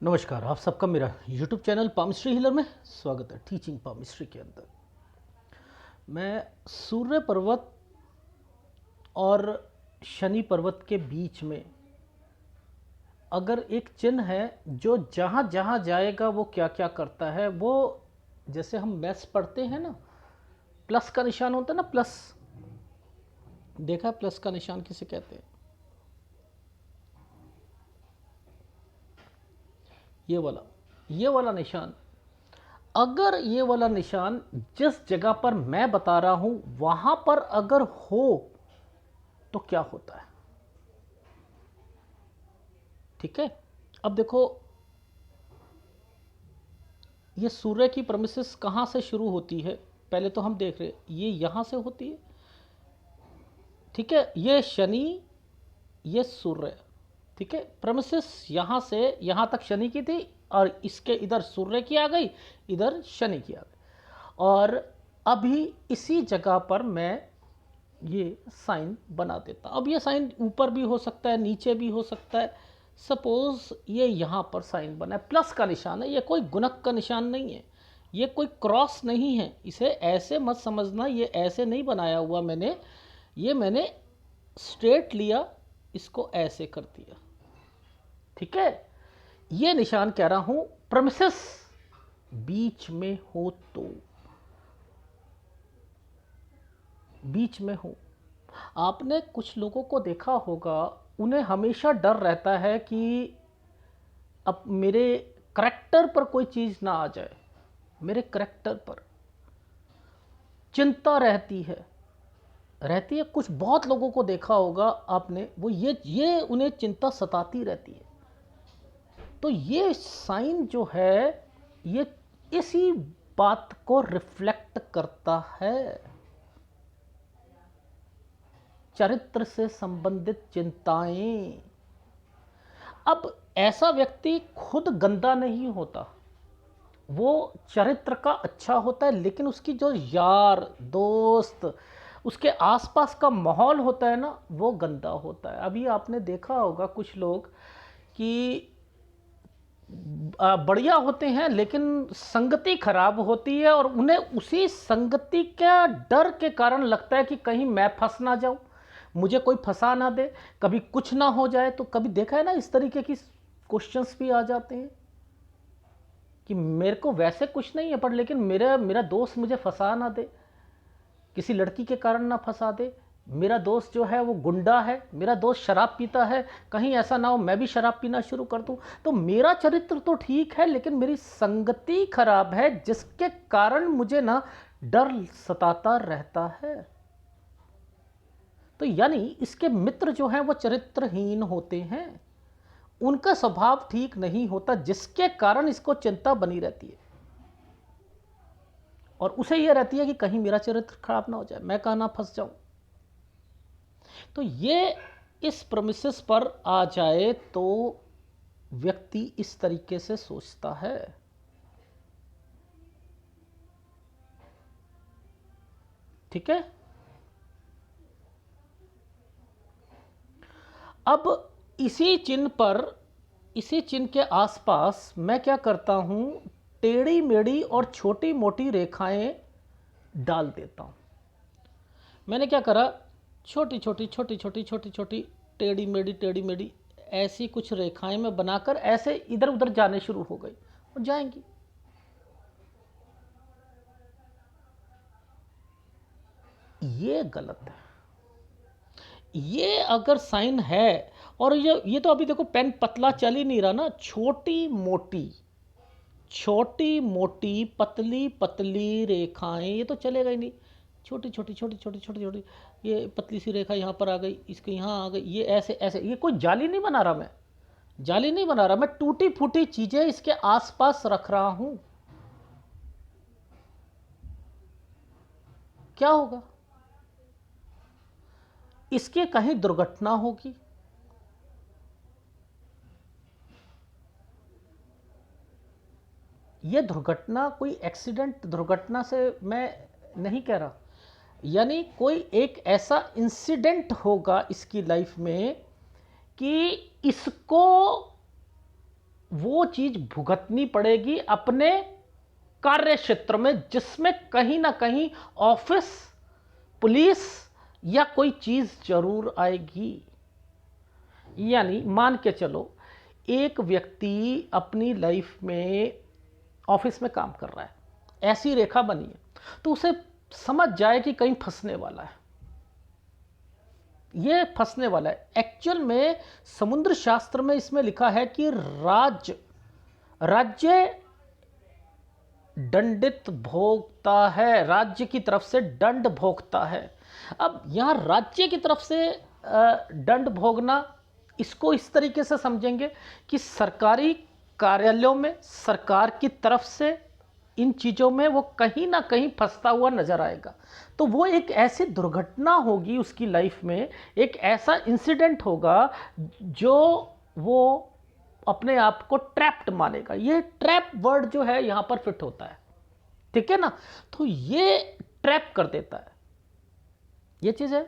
नमस्कार, आप सबका मेरा YouTube चैनल पामिस्ट्री हीलर में स्वागत है। टीचिंग पामिस्ट्री के अंदर मैं सूर्य पर्वत और शनि पर्वत के बीच में अगर एक चिन्ह है जो जहाँ जहाँ जाएगा वो क्या क्या करता है, वो जैसे हम मैथ्स पढ़ते हैं ना, प्लस का निशान होता है ना, प्लस देखा प्लस का निशान किसे कहते हैं? ये वाला निशान, अगर ये वाला निशान जिस जगह पर मैं बता रहा हूं वहां पर अगर हो तो क्या होता है? ठीक है, अब देखो ये सूर्य की प्रेमिसेस कहां से शुरू होती है, पहले तो हम देख रहे ये यहां से होती है। ठीक है, ये शनि, ये सूर्य। ठीक है, प्रेमिसेस यहां से यहां तक शनि की थी और इसके इधर सूर्य की आ गई, इधर शनि की आ गई। और अभी इसी जगह पर मैं ये साइन बना देता। अब ये साइन ऊपर भी हो सकता है, नीचे भी हो सकता है। सपोज ये यहाँ पर साइन बना है, प्लस का निशान है, ये कोई गुणक का निशान नहीं है, ये कोई क्रॉस नहीं है। इसे ऐसे मत समझना, ये ऐसे नहीं बनाया हुआ मैंने, ये मैंने स्ट्रेट लिया, इसको ऐसे कर दिया। ठीक है, ये निशान कह रहा हूं प्रेमिसेस बीच में हो तो, बीच में हो। आपने कुछ लोगों को देखा होगा, उन्हें हमेशा डर रहता है कि अब मेरे करैक्टर पर कोई चीज ना आ जाए, मेरे करैक्टर पर चिंता रहती है। कुछ बहुत लोगों को देखा होगा आपने, वो ये उन्हें चिंता सताती रहती है। तो ये साइन जो है ये इसी बात को रिफ्लेक्ट करता है, चरित्र से संबंधित चिंताएं। अब ऐसा व्यक्ति खुद गंदा नहीं होता, वो चरित्र का अच्छा होता है, लेकिन उसकी जो यार दोस्त, उसके आसपास का माहौल होता है ना, वो गंदा होता है। अभी आपने देखा होगा कुछ लोग कि बढ़िया होते हैं लेकिन संगति खराब होती है, और उन्हें उसी संगति का डर के कारण लगता है कि कहीं मैं फंस ना जाऊं, मुझे कोई फंसा ना दे, कभी कुछ ना हो जाए। तो कभी देखा है ना, इस तरीके की क्वेश्चंस भी आ जाते हैं कि मेरे को वैसे कुछ नहीं है, पर लेकिन मेरा दोस्त मुझे फंसा ना दे, किसी लड़की के कारण ना फंसा दे, मेरा दोस्त जो है वो गुंडा है, मेरा दोस्त शराब पीता है, कहीं ऐसा ना हो मैं भी शराब पीना शुरू कर दूं। तो मेरा चरित्र तो ठीक है लेकिन मेरी संगति खराब है, जिसके कारण मुझे ना डर सताता रहता है। तो यानी इसके मित्र जो हैं वो चरित्रहीन होते हैं, उनका स्वभाव ठीक नहीं होता, जिसके कारण इसको चिंता बनी रहती है, और उसे यह रहती है कि कहीं मेरा चरित्र खराब ना हो जाए, मैं कहाँ ना फंस जाऊं। तो ये इस प्रेमिसेस पर आ जाए तो व्यक्ति इस तरीके से सोचता है। ठीक है, अब इसी चिन्ह के आसपास मैं क्या करता हूं, टेढ़ी मेढ़ी और छोटी मोटी रेखाएं डाल देता हूं। मैंने क्या करा, छोटी छोटी टेढ़ी मेढ़ी ऐसी कुछ रेखाएं में बनाकर ऐसे इधर उधर जाने शुरू हो गई और जाएंगी। ये गलत है। ये अगर साइन है, और ये तो अभी देखो पेन पतला चल ही नहीं रहा ना, छोटी मोटी पतली पतली रेखाएं, ये तो चलेगा ही नहीं। छोटी, ये पतली सी रेखा यहाँ पर आ गई, इसके यहाँ आ गई, ये ऐसे ऐसे, ये कोई जाली नहीं बना रहा, मैं टूटी फूटी चीजें इसके आसपास रख रहा हूं। क्या होगा, इसके कहीं दुर्घटना होगी, ये दुर्घटना कोई एक्सीडेंट दुर्घटना से मैं नहीं कह रहा, यानी कोई एक ऐसा इंसिडेंट होगा इसकी लाइफ में कि इसको वो चीज भुगतनी पड़ेगी अपने कार्य क्षेत्र में, जिसमें कहीं ना कहीं ऑफिस, पुलिस या कोई चीज जरूर आएगी। यानी मान के चलो एक व्यक्ति अपनी लाइफ में ऑफिस में काम कर रहा है, ऐसी रेखा बनी है, तो उसे समझ जाए कि कहीं फंसने वाला है, ये फंसने वाला है। एक्चुअल में समुद्र शास्त्र में इसमें लिखा है कि राज्य दंडित भोगता है, राज्य की तरफ से दंड भोगता है। अब यहां राज्य की तरफ से दंड भोगना, इसको इस तरीके से समझेंगे कि सरकारी कार्यालयों में सरकार की तरफ से इन चीज़ों में वो कहीं ना कहीं फंसता हुआ नजर आएगा। तो वो एक ऐसी दुर्घटना होगी उसकी लाइफ में, एक ऐसा इंसिडेंट होगा जो वो अपने आप को ट्रैप्ड मानेगा। ये ट्रैप वर्ड जो है यहां पर फिट होता है, ठीक है ना। तो ये ट्रैप कर देता है, ये चीज़ है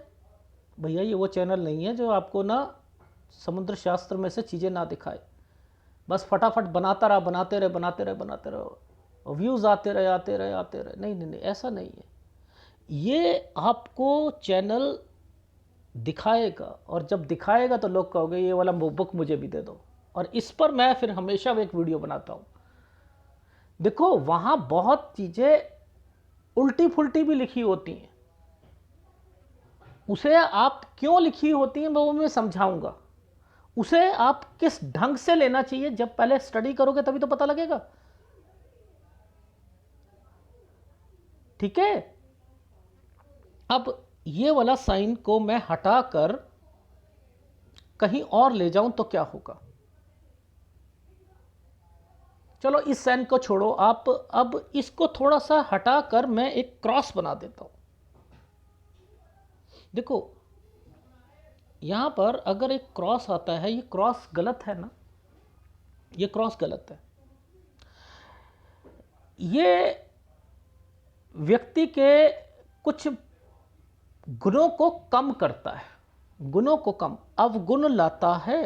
भैया। ये वो चैनल नहीं है जो आपको ना समुद्र शास्त्र में से चीज़ें ना दिखाए, बस फटाफट बनाता रहा, बनाते रहे, बनाते रहे, बनाते रहो, व्यूज़ आते रहे, आते रहे, आते रहे। नहीं नहीं नहीं, ऐसा नहीं है। ये आपको चैनल दिखाएगा, और जब दिखाएगा तो लोग कहोगे ये वाला बुक मुझे भी दे दो, और इस पर मैं फिर हमेशा एक वीडियो बनाता हूँ। देखो वहाँ बहुत चीज़ें उल्टी फुल्टी भी लिखी होती हैं, उसे आप क्यों लिखी होती हैं वो मैं समझाऊंगा। उसे आप किस ढंग से लेना चाहिए, जब पहले स्टडी करोगे तभी तो पता लगेगा, ठीक है। अब ये वाला साइन को मैं हटाकर कहीं और ले जाऊं तो क्या होगा। चलो इस साइन को छोड़ो आप, अब इसको थोड़ा सा हटाकर मैं एक क्रॉस बना देता हूं। देखो यहां पर अगर एक क्रॉस आता है, ये क्रॉस गलत है ना, ये क्रॉस गलत है। ये व्यक्ति के कुछ गुणों को कम करता है, गुणों को कम, अवगुण लाता है,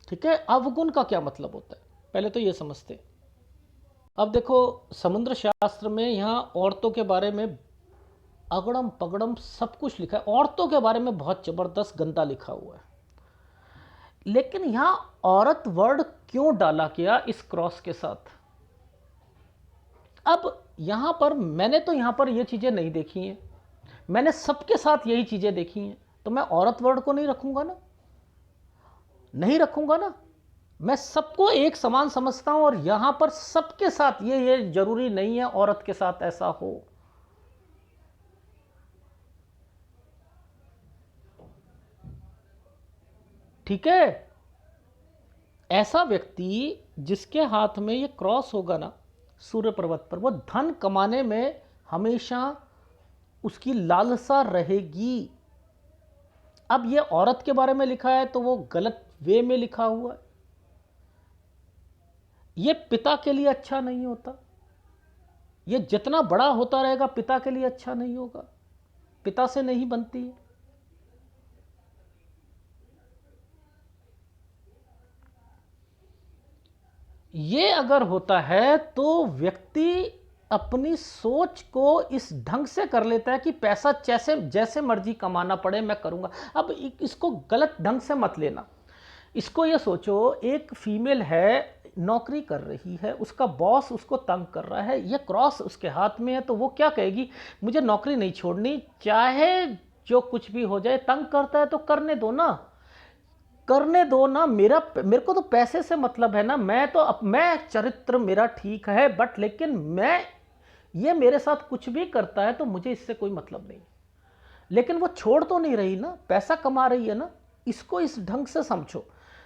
ठीक है। अवगुण का क्या मतलब होता है पहले तो ये समझते हैं। अब देखो समुद्र शास्त्र में यहां औरतों के बारे में अगड़म पगड़म सब कुछ लिखा है, औरतों के बारे में बहुत जबरदस्त गंदा लिखा हुआ है, लेकिन यहां औरत वर्ड क्यों डाला गया इस क्रॉस के साथ। अब यहां पर मैंने तो यहां पर ये चीजें नहीं देखी हैं, मैंने सबके साथ यही चीजें देखी हैं, तो मैं औरत वर्ड को नहीं रखूंगा ना, नहीं रखूंगा ना। मैं सबको एक समान समझता हूं, और यहां पर सबके साथ ये जरूरी नहीं है औरत के साथ ऐसा हो। ठीक है, ऐसा व्यक्ति जिसके हाथ में ये क्रॉस होगा ना सूर्य पर्वत पर, वो धन कमाने में हमेशा उसकी लालसा रहेगी। अब ये औरत के बारे में लिखा है तो वो गलत वे में लिखा हुआ है, ये पिता के लिए अच्छा नहीं होता। ये जितना बड़ा होता रहेगा पिता के लिए अच्छा नहीं होगा, पिता से नहीं बनती है। ये अगर होता है तो व्यक्ति अपनी सोच को इस ढंग से कर लेता है कि पैसा जैसे जैसे मर्जी कमाना पड़े मैं करूंगा। अब इसको गलत ढंग से मत लेना, इसको ये सोचो एक फीमेल है, नौकरी कर रही है, उसका बॉस उसको तंग कर रहा है, ये क्रॉस उसके हाथ में है, तो वो क्या कहेगी, मुझे नौकरी नहीं छोड़नी, चाहे जो कुछ भी हो जाए, तंग करता है तो करने दो ना, करने दो ना, मेरे को तो पैसे से मतलब है ना, मैं चरित्र मेरा ठीक है, बट लेकिन ये मेरे साथ कुछ भी करता है तो मुझे इससे कोई मतलब नहीं। लेकिन वो छोड़ तो नहीं रही ना, पैसा कमा रही है ना, इसको इस ढंग से समझो।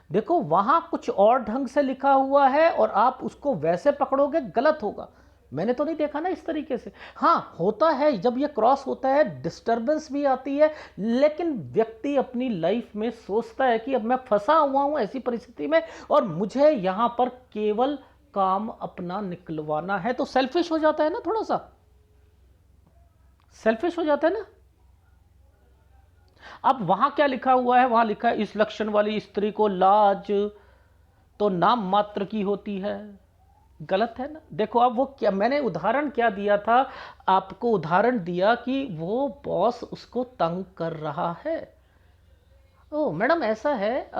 देखो वहां कुछ और ढंग से लिखा हुआ है और आप उसको वैसे पकड़ोगे गलत होगा। मैंने तो नहीं देखा ना इस तरीके से। हाँ होता है, जब ये क्रॉस होता है डिस्टर्बेंस भी आती है, लेकिन व्यक्ति अपनी लाइफ में सोचता है कि अब मैं फंसा हुआ हूं ऐसी परिस्थिति में और मुझे यहां पर केवल काम अपना निकलवाना है, तो सेल्फिश हो जाता है ना, थोड़ा सा सेल्फिश हो जाता है ना। अब वहां क्या लिखा हुआ है, वहां लिखा है इस लक्षण वाली स्त्री को लाज तो नाम मात्र की होती है। गलत है ना। देखो अब वो क्या, मैंने उदाहरण क्या दिया था आपको, उदाहरण दिया कि वो बॉस उसको तंग कर रहा है। ओ मैडम ऐसा है,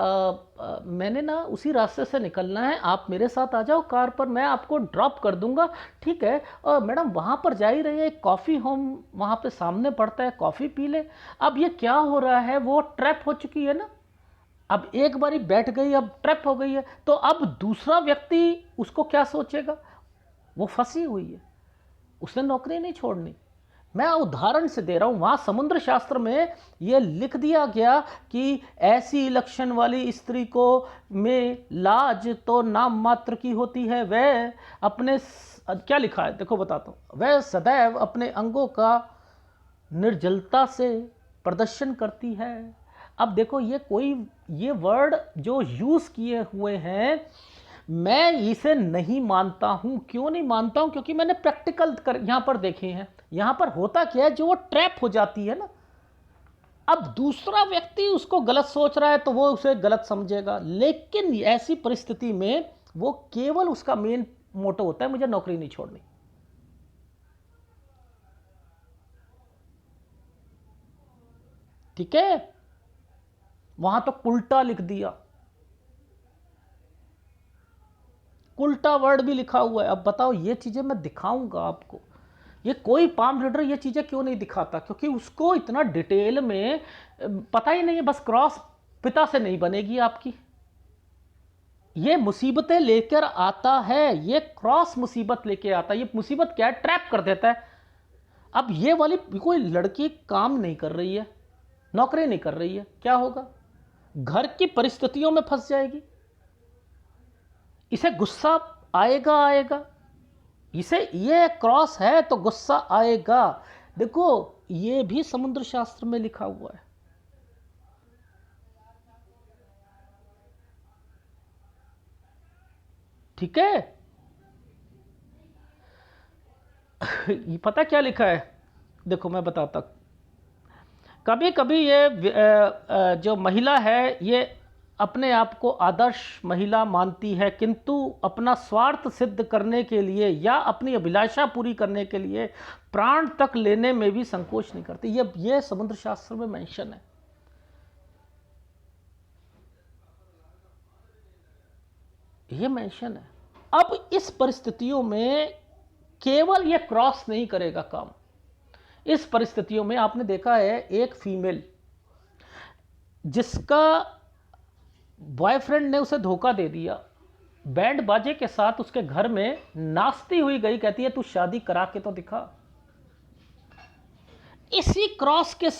मैंने ना उसी रास्ते से निकलना है, आप मेरे साथ आ जाओ कार पर, मैं आपको ड्रॉप कर दूंगा। ठीक है मैडम, वहाँ पर जा ही रही है, एक कॉफ़ी होम वहाँ पे सामने पड़ता है, कॉफ़ी पी ले। अब ये क्या हो रहा है, वो ट्रैप हो चुकी है ना। अब एक बारी बैठ गई, अब ट्रैप हो गई है, तो अब दूसरा व्यक्ति उसको क्या सोचेगा, वो फंसी हुई है, उसने नौकरी नहीं छोड़नी। मैं उदाहरण से दे रहा हूं, वहां समुद्र शास्त्र में यह लिख दिया गया कि ऐसी लक्षण वाली स्त्री को में लाज तो नाम मात्र की होती है, वह अपने क्या लिखा है देखो बताता हूं, वह सदैव अपने अंगों का निर्जलता से प्रदर्शन करती है। अब देखो ये वर्ड जो यूज किए हुए हैं, मैं इसे नहीं मानता हूं। क्यों नहीं मानता हूं? क्योंकि मैंने प्रैक्टिकल यहां पर देखे हैं। यहां पर होता क्या है, जो वो ट्रैप हो जाती है ना, अब दूसरा व्यक्ति उसको गलत सोच रहा है तो वो उसे गलत समझेगा, लेकिन ऐसी परिस्थिति में वो केवल उसका मेन मोटो होता है, मुझे नौकरी नहीं छोड़नी। ठीक है, वहां तो उल्टा लिख दिया, उल्टा वर्ड भी लिखा हुआ है। अब बताओ, ये चीजें मैं दिखाऊंगा आपको, ये कोई पाम रीडर ये चीजें क्यों नहीं दिखाता, क्योंकि उसको इतना डिटेल में पता ही नहीं है। बस क्रॉस पिता से नहीं बनेगी आपकी, ये मुसीबतें लेकर आता है, ये क्रॉस मुसीबत लेके आता है। ये मुसीबत क्या है, ट्रैप कर देता है। अब ये वाली कोई लड़की काम नहीं कर रही है, नौकरी नहीं कर रही है, क्या होगा, घर की परिस्थितियों में फंस जाएगी, इसे गुस्सा आएगा आएगा, इसे ये क्रॉस है तो गुस्सा आएगा। देखो ये भी समुद्र शास्त्र में लिखा हुआ है। ठीक है ये पता क्या लिखा है, देखो मैं बताता। कभी कभी ये जो महिला है ये अपने आप को आदर्श महिला मानती है, किंतु अपना स्वार्थ सिद्ध करने के लिए या अपनी अभिलाषा पूरी करने के लिए प्राण तक लेने में भी संकोच नहीं करती। ये समुद्र शास्त्र में मेंशन है। ये मेंशन है। अब इस परिस्थितियों में केवल ये क्रॉस नहीं करेगा काम। इस परिस्थितियों में आपने देखा है एक फीमेल जिसका बॉयफ्रेंड ने उसे धोखा दे दिया, बैंड बाजे के साथ उसके घर में नाचती हुई गई, कहती है तू शादी करा के तो दिखा। इसी क्रॉस के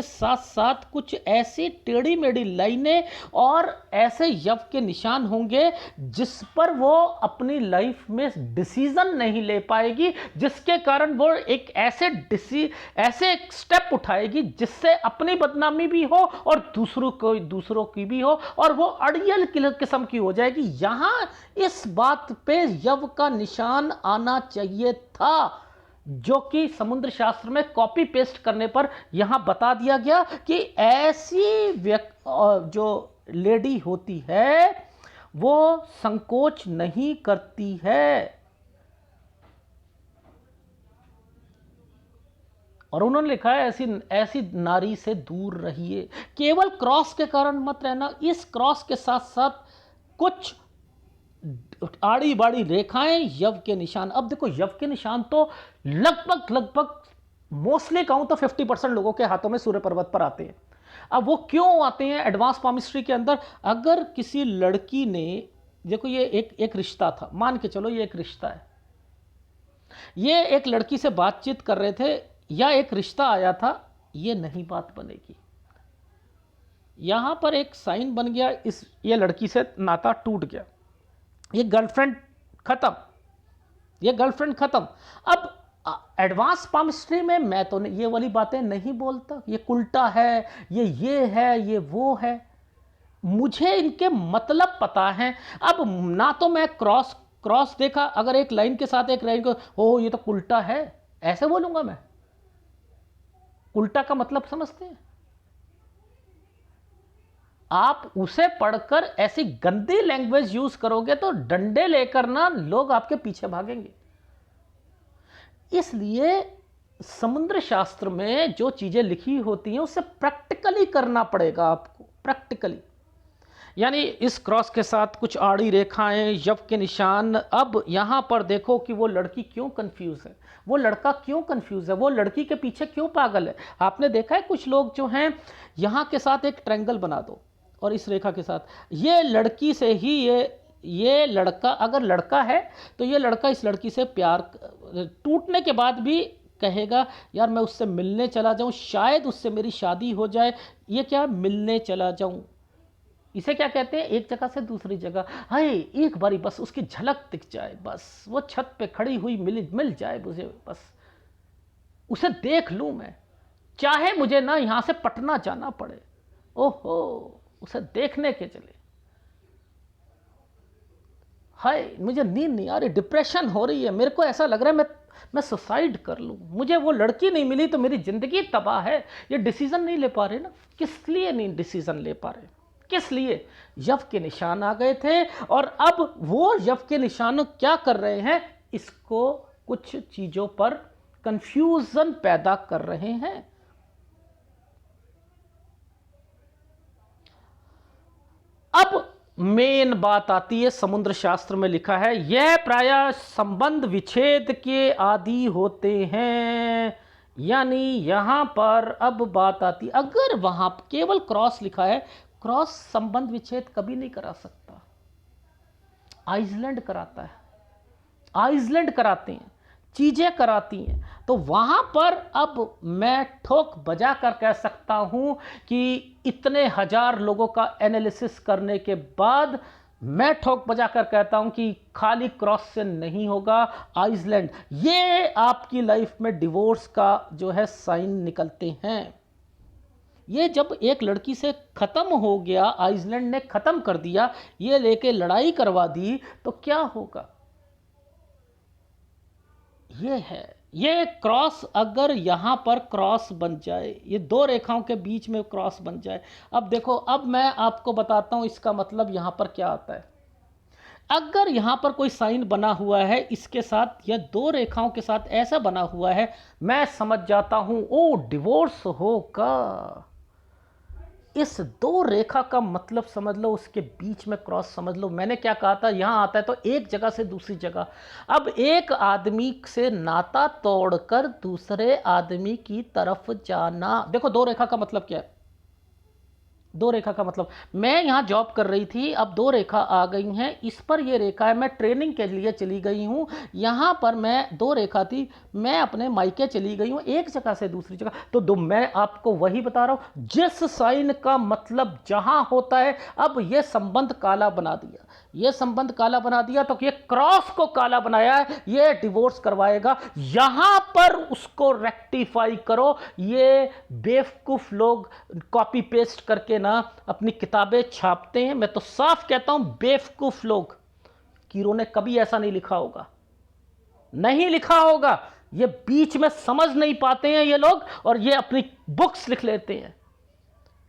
साथ साथ कुछ ऐसी टेढ़ी मेढ़ी लाइनें और ऐसे यव के निशान होंगे जिस पर वो अपनी लाइफ में डिसीजन नहीं ले पाएगी, जिसके कारण वो एक ऐसे स्टेप उठाएगी जिससे अपनी बदनामी भी हो और दूसरों की भी हो, और वो अड़ियल किस्म की हो जाएगी। यहां इस बात पे यव का निशान आना चाहिए था, जो कि समुद्र शास्त्र में कॉपी पेस्ट करने पर यहां बता दिया गया कि ऐसी जो लेडी होती है वो संकोच नहीं करती है। और उन्होंने लिखा है ऐसी नारी से दूर रहिए। केवल क्रॉस के कारण मत रहना, इस क्रॉस के साथ साथ कुछ आड़ी बाड़ी रेखाएं, यव के निशान। अब देखो यव के निशान तो लगभग मोस्टली कहूं तो 50% लोगों के हाथों में सूर्य पर्वत पर आते हैं। अब वो क्यों आते हैं एडवांस पामिस्ट्री के अंदर, अगर किसी लड़की ने, देखो ये एक रिश्ता था, मान के चलो ये एक रिश्ता है, ये एक लड़की से बातचीत कर रहे थे या एक रिश्ता आया था, ये नहीं बात बनेगी। यहां पर एक साइन बन गया, ये लड़की से नाता टूट गया, ये गर्लफ्रेंड खत्म। अब एडवांस पामिस्ट्री में मैं तो ये वाली बातें नहीं बोलता, ये उल्टा है, ये है, ये वो है, मुझे इनके मतलब पता है। अब ना तो मैं क्रॉस देखा, अगर एक लाइन के साथ एक लाइन को, ओ ये तो उल्टा है, ऐसे बोलूंगा मैं, उल्टा का मतलब समझते हैं? आप उसे पढ़कर ऐसी गंदी लैंग्वेज यूज करोगे तो डंडे लेकर ना लोग आपके पीछे भागेंगे। इसलिए समुद्र शास्त्र में जो चीजें लिखी होती हैं उसे प्रैक्टिकली करना पड़ेगा आपको, प्रैक्टिकली। यानी इस क्रॉस के साथ कुछ आड़ी रेखाएं, यव के निशान। अब यहां पर देखो कि वो लड़की क्यों कंफ्यूज है, वो लड़का क्यों कंफ्यूज है, वो लड़की के पीछे क्यों पागल है। आपने देखा है कुछ लोग जो हैं यहां के साथ एक ट्रायंगल बना दो और इस रेखा के साथ, ये लड़की से ही ये लड़का, अगर लड़का है तो ये लड़का इस लड़की से प्यार, टूटने के बाद भी कहेगा यार मैं उससे मिलने चला जाऊं, शायद उससे मेरी शादी हो जाए। ये क्या, मिलने चला जाऊं, इसे क्या कहते हैं, एक जगह से दूसरी जगह। हाय एक बारी बस उसकी झलक दिख जाए, बस वो छत पे खड़ी हुई मिल जाए मुझे, बस उसे देख लूं मैं, चाहे मुझे ना यहां से पटना जाना पड़े, ओहो उसे देखने के चले। हाय मुझे नींद नहीं आ रही, डिप्रेशन हो रही है, मेरे को ऐसा लग रहा है मैं सुसाइड कर लूं, मुझे वो लड़की नहीं मिली तो मेरी जिंदगी तबाह है। ये डिसीजन नहीं ले पा रहे ना, किस लिए नहीं डिसीजन ले पा रहे, किस लिए? यव के निशान आ गए थे और अब वो यव के निशान क्या कर रहे हैं, इसको कुछ चीजों पर कंफ्यूजन पैदा कर रहे हैं। अब मेन बात आती है, समुद्र शास्त्र में लिखा है यह प्रायः संबंध विच्छेद के आदि होते हैं। यानी यहां पर अब बात आती, अगर वहां केवल क्रॉस लिखा है, क्रॉस संबंध विच्छेद कभी नहीं करा सकता, आइसलैंड कराता है, आइसलैंड कराते हैं, चीजें कराती हैं। तो वहां पर अब मैं ठोक बजा कर कह सकता हूं कि इतने हजार लोगों का एनालिसिस करने के बाद मैं ठोक बजा कर कहता हूं कि खाली क्रॉस से नहीं होगा, आइसलैंड, ये आपकी लाइफ में डिवोर्स का जो है साइन निकलते हैं। ये जब एक लड़की से खत्म हो गया, आइसलैंड ने खत्म कर दिया, ये लेके लड़ाई करवा दी, तो क्या होगा? ये है, ये क्रॉस, अगर यहां पर क्रॉस बन जाए, ये दो रेखाओं के बीच में क्रॉस बन जाए। अब देखो, अब मैं आपको बताता हूं इसका मतलब यहां पर क्या आता है। अगर यहां पर कोई साइन बना हुआ है इसके साथ या दो रेखाओं के साथ ऐसा बना हुआ है, मैं समझ जाता हूं ओ डिवोर्स होगा। इस दो रेखा का मतलब समझ लो, उसके बीच में क्रॉस समझ लो। मैंने क्या कहा था, यहां आता है तो एक जगह से दूसरी जगह। अब एक आदमी से नाता तोड़कर दूसरे आदमी की तरफ जाना, देखो दो रेखा का मतलब क्या है। दो रेखा का मतलब, मैं यहाँ जॉब कर रही थी, अब दो रेखा आ गई हैं, इस पर ये रेखा है, मैं ट्रेनिंग के लिए चली गई हूँ, यहाँ पर मैं दो रेखा थी, मैं अपने मायके चली गई हूँ, एक जगह से दूसरी जगह। तो मैं आपको वही बता रहा हूँ, जिस साइन का मतलब जहाँ होता है, अब ये संबंध काला बना दिया, ये संबंध काला बना दिया, तो ये क्रॉस को काला बनाया है, ये डिवोर्स करवाएगा। यहां पर उसको रेक्टिफाई करो। ये बेवकूफ लोग कॉपी पेस्ट करके ना अपनी किताबें छापते हैं, मैं तो साफ कहता हूं बेवकूफ लोग। कीरो ने कभी ऐसा नहीं लिखा होगा, नहीं लिखा होगा। ये बीच में समझ नहीं पाते हैं ये लोग, और ये अपनी बुक्स लिख लेते हैं।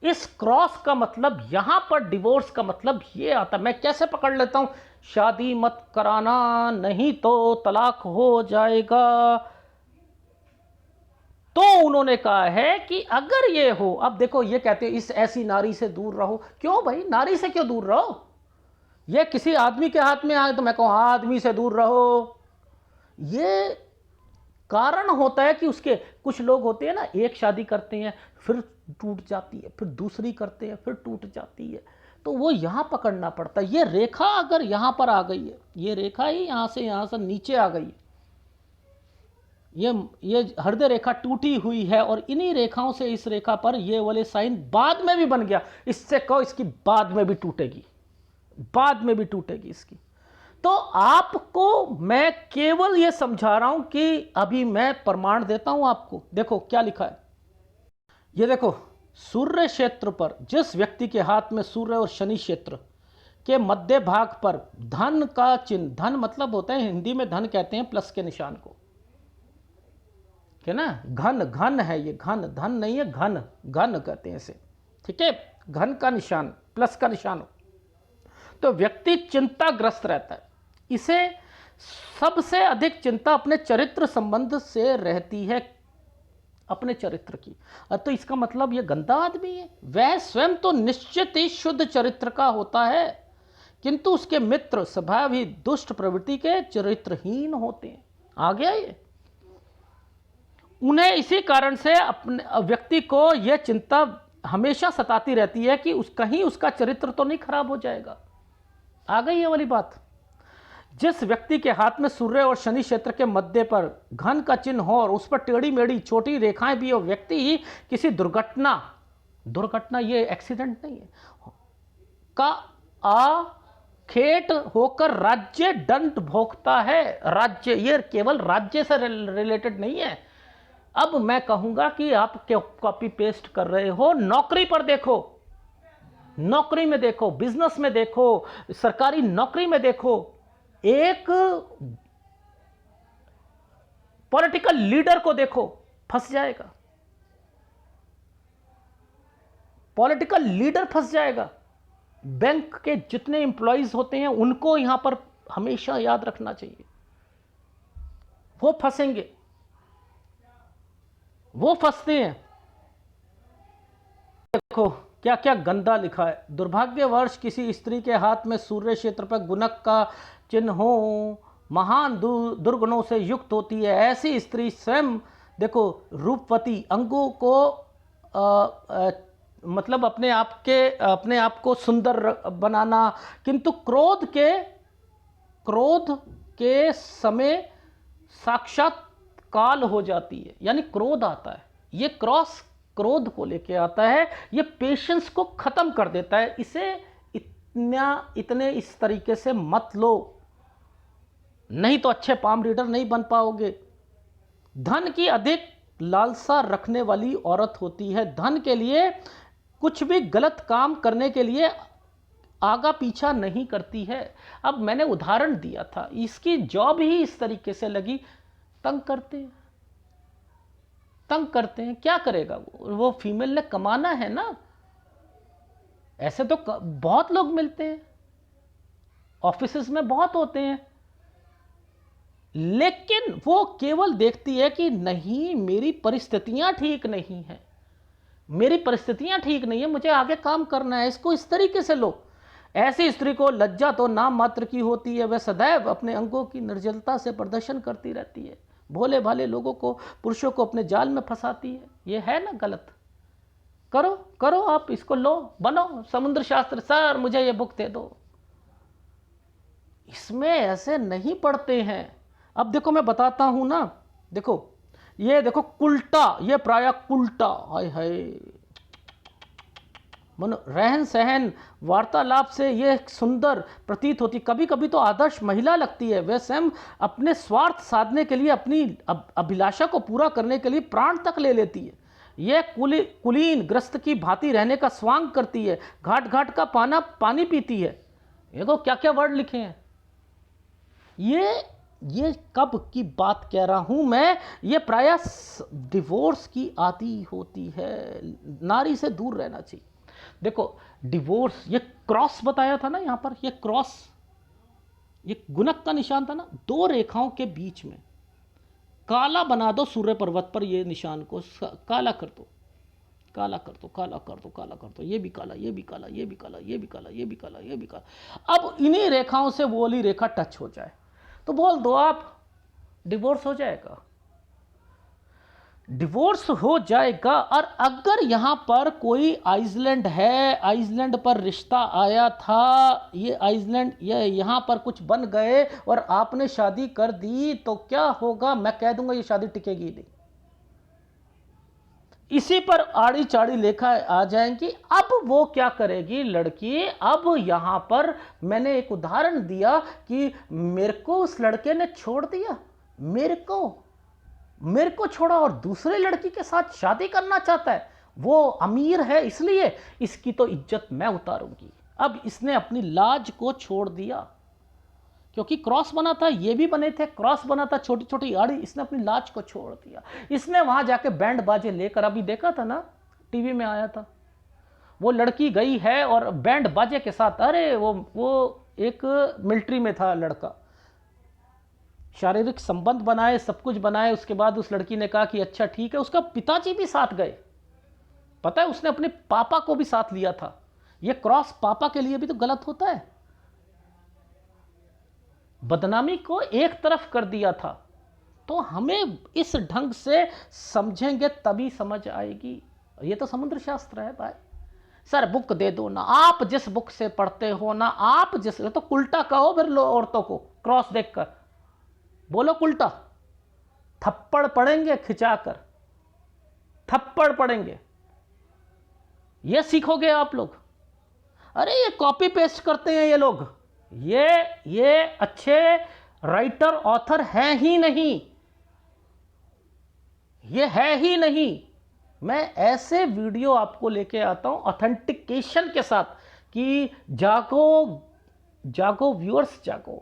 इस क्रॉस का मतलब, यहां पर डिवोर्स का मतलब ये आता, मैं कैसे पकड़ लेता हूं, शादी मत कराना नहीं तो तलाक हो जाएगा। तो उन्होंने कहा है कि अगर ये हो, अब देखो ये कहते हैं इस ऐसी नारी से दूर रहो। क्यों भाई, नारी से क्यों दूर रहो? ये किसी आदमी के हाथ में आए तो मैं कहूं आदमी से दूर रहो। ये कारण होता है कि उसके कुछ लोग होते हैं ना, एक शादी करते हैं फिर टूट जाती है, फिर दूसरी करते हैं फिर टूट जाती है, तो वो यहां पकड़ना पड़ता है। ये रेखा अगर यहां पर आ गई है, ये रेखा ही यहां से नीचे आ गई है, ये हृदय रेखा टूटी हुई है, और इन्हीं रेखाओं से इस रेखा पर ये वाले साइन बाद में भी बन गया, इससे कहो इसकी बाद में भी टूटेगी, बाद में भी टूटेगी इसकी। तो आपको मैं केवल यह समझा रहा हूं कि अभी मैं प्रमाण देता हूं आपको। देखो क्या लिखा है, ये देखो, सूर्य क्षेत्र पर, जिस व्यक्ति के हाथ में सूर्य और शनि क्षेत्र के मध्य भाग पर धन का चिन्ह, धन मतलब होता है हिंदी में धन कहते हैं प्लस के निशान को, ठीक है ना। घन घन है ये, घन धन नहीं है, घन घन कहते हैं इसे, ठीक है। घन का निशान, प्लस का निशान हो तो व्यक्ति चिंताग्रस्त रहता है। इसे सबसे अधिक चिंता अपने चरित्र संबंध से रहती है, अपने चरित्र की। तो इसका मतलब ये गंदा आदमी है। वह स्वयं तो निश्चित ही शुद्ध चरित्र का होता है, किंतु उसके मित्र स्वभाव ही दुष्ट प्रवृत्ति के चरित्रहीन होते हैं। आ गया ये। उन्हें इसी कारण से अपने व्यक्ति को यह चिंता हमेशा सताती रहती है कि कहीं उसका चरित्र तो नहीं खराब हो जाएगा। आ गई ये वाली बात। जिस व्यक्ति के हाथ में सूर्य और शनि क्षेत्र के मध्य पर घन का चिन्ह हो और उस पर टेढ़ी मेढ़ी छोटी रेखाएं भी हो, व्यक्ति ही किसी दुर्घटना ये एक्सीडेंट नहीं है, का खेट होकर राज्य दंड भोगता है। राज्य, ये केवल राज्य से रिलेटेड नहीं है। अब मैं कहूंगा कि आप क्या कॉपी पेस्ट कर रहे हो, नौकरी पर देखो, नौकरी में देखो, बिजनेस में देखो, सरकारी नौकरी में देखो। एक पॉलिटिकल लीडर को देखो, फंस जाएगा, पॉलिटिकल लीडर फंस जाएगा। बैंक के जितने एम्प्लॉइज होते हैं उनको यहां पर हमेशा याद रखना चाहिए, वो फंसेंगे, वो फंसते हैं। देखो क्या क्या गंदा लिखा है। दुर्भाग्यवश किसी स्त्री के हाथ में सूर्य क्षेत्र पर गुणक का चिन्ह हो, महान दुर्गुणों से युक्त होती है। ऐसी स्त्री स्वयं देखो रूपवती, अंगों को मतलब अपने आप को सुंदर बनाना, किंतु क्रोध के समय साक्षात काल हो जाती है। यानी क्रोध आता है, ये क्रॉस क्रोध को लेके आता है, ये पेशेंस को खत्म कर देता है। इसे इतने इस तरीके से मत लो, नहीं तो अच्छे पाम रीडर नहीं बन पाओगे। धन की अधिक लालसा रखने वाली औरत होती है, धन के लिए कुछ भी गलत काम करने के लिए आगा पीछा नहीं करती है। अब मैंने उदाहरण दिया था, इसकी जॉब ही इस तरीके से लगी, तंग करते हैं, क्या करेगा वो फीमेल ने कमाना है ना। ऐसे तो बहुत लोग मिलते हैं, ऑफिसेज में बहुत होते हैं, लेकिन वो केवल देखती है कि नहीं मेरी परिस्थितियां ठीक नहीं है, मुझे आगे काम करना है, इसको इस तरीके से लो। ऐसी स्त्री को लज्जा तो नाम मात्र की होती है, वह सदैव अपने अंगों की निर्जलता से प्रदर्शन करती रहती है, भोले भाले लोगों को, पुरुषों को अपने जाल में फंसाती है। ये है ना गलत। करो आप इसको, लो, बनो समुद्र शास्त्र, सर मुझे ये बुक दे दो। इसमें ऐसे नहीं पढ़ते हैं। अब देखो मैं बताता हूं ना, देखो ये देखो कुल्टा, ये प्राय कुल्टा, हाय हाय, मनो रहन सहन वार्तालाप से ये सुंदर प्रतीत होती, कभी कभी तो आदर्श महिला लगती है। वह स्वयं अपने स्वार्थ साधने के लिए, अपनी अभिलाषा को पूरा करने के लिए प्राण तक ले लेती है। यह कुलीन ग्रस्त की भांति रहने का स्वांग करती है, घाट घाट का पानी पीती है। देखो क्या क्या वर्ड लिखे हैं। ये कब की बात कह रहा हूं मैं, ये प्रायः डिवोर्स की आदि होती है। नारी से दूर रहना चाहिए। देखो डिवोर्स, ये क्रॉस बताया था ना यहां पर, ये क्रॉस, ये गुणक का निशान था ना, दो रेखाओं के बीच में काला बना दो सूर्य पर्वत पर, ये निशान को काला कर दो, ये भी काला, ये भी काला, ये भी काला, ये भी काला, ये भी काला, ये भी काला। अब इन्हीं रेखाओं से वो वाली रेखा टच हो जाए तो बोल दो आप डिवोर्स हो जाएगा, डिवोर्स हो जाएगा। और अगर यहां पर कोई आइसलैंड है, आइसलैंड पर रिश्ता आया था, ये आइसलैंड ये यहां पर कुछ बन गए और आपने शादी कर दी, तो क्या होगा, मैं कह दूंगा ये शादी टिकेगी नहीं। इसी पर आड़ी चाड़ी लेखा आ जाएंगी। अब वो क्या करेगी लड़की, अब यहां पर मैंने एक उदाहरण दिया कि मेरे को उस लड़के ने छोड़ दिया, मेरे को छोड़ा और दूसरे लड़की के साथ शादी करना चाहता है, वो अमीर है इसलिए इसकी तो इज्जत मैं उतारूंगी। अब इसने अपनी लाज को छोड़ दिया, क्योंकि क्रॉस बना था, ये भी बने थे, क्रॉस बना था, छोटी छोटी आड़ी, इसने अपनी लाज को छोड़ दिया। इसने वहां जाके बैंड बाजे लेकर, अभी देखा था ना, टीवी में आया था, वो लड़की गई है और बैंड बाजे के साथ, अरे वो एक मिलिट्री में था लड़का, शारीरिक संबंध बनाए, सब कुछ बनाए, उसके बाद उस लड़की ने कहा कि अच्छा ठीक है, उसका पिताजी भी साथ गए, पता है, उसने अपने पापा को भी साथ लिया था। ये क्रॉस पापा के लिए भी तो गलत होता है, बदनामी को एक तरफ कर दिया था। तो हमें इस ढंग से समझेंगे तभी समझ आएगी। ये तो समुद्र शास्त्र है भाई। सर बुक दे दो ना, आप जिस बुक से पढ़ते हो ना, आप जिस, तो उल्टा कहो फिर लो औरतों को क्रॉस देखकर, बोलो उल्टा, थप्पड़ पड़ेंगे, खिंचाकर थप्पड़ पड़ेंगे, ये सीखोगे आप लोग। अरे ये कॉपी पेस्ट करते हैं ये लोग, ये अच्छे राइटर ऑथर हैं ही नहीं, ये है ही नहीं। मैं ऐसे वीडियो आपको लेके आता हूं ऑथेंटिकेशन के साथ कि जागो जागो व्यूअर्स जागो।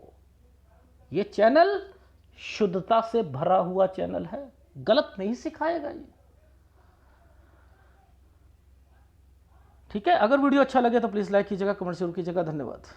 ये चैनल शुद्धता से भरा हुआ चैनल है, गलत नहीं सिखाएगा ये। ठीक है, अगर वीडियो अच्छा लगे तो प्लीज़ लाइक कीजिएगा, कमेंट जरूर कीजिएगा। धन्यवाद।